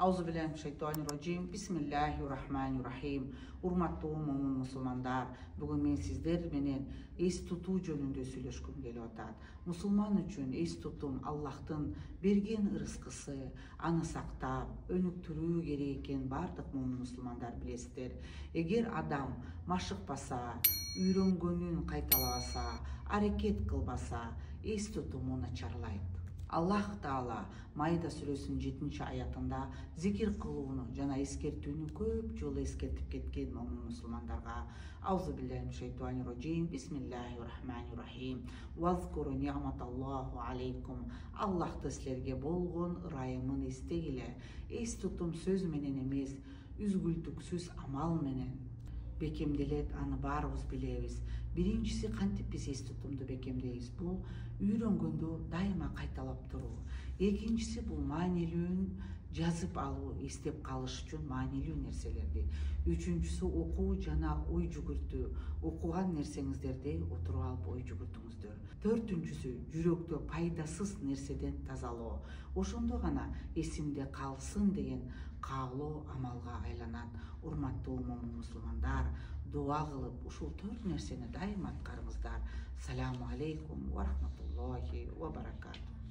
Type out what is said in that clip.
Auzubillahimineşşeytanirracim. Bismillahirrahmanirrahim. Urmattуу момун musulmanдар, бүгүн мен сиздер менен эс тутуу жөнүндө сүйлөшкүм келип атат. Мусулман үчүн эс тутум Аллахтын берген ырыскысы, аны сактап, өнүктүрүү керек экен бардык момун мусулмандар билесиздер. Эгер адам машыкпаса, үйрөнгөнүн кайталабаса, аракет кылбаса, эс тутуму начарлайт. Аллах Таала Майда сүрөсүнүн 7-аятында зикир кылууну жана эскертүүнү көп жолу эскертип кеткен момун мусулмандарга. Аузубиллахиминешшейтанирражим. Бисмиллахиррахманиррахим. Вазкуру ниъматаллаху алейкум. Аллахты силерге болгон ырайымын эстегиле. Эс тутум сөз менен эмес, үзгүлтүксүз амал менен бекемделет, аны баарыбыз билебиз. Биринчиси кантип биз эс тутумду бекемдейбиз? Бул үйрөнгөндө дайыма кайталап туруу. Экинчиси бул маанилүүн жазып алуу, эстеп калыш үчүн маанилүү нерселерди. Үчүнчүсү окуу жана ой жүгүртүү. Окуган нерсеңиздерди отуруп алып ой жүгүртүңүздөр. Төртүнчүсү жүрөктө пайдасыз нерседен тазалоо. Ошондо гана эсимде калсын деген каалоо амалга айланат. Урматтуу момун мусулмандар, дуа кылып ушул 4 нерсени дайыма аткарыңыздар. Саламу алейкум ва рахматуллахи ва баракатух.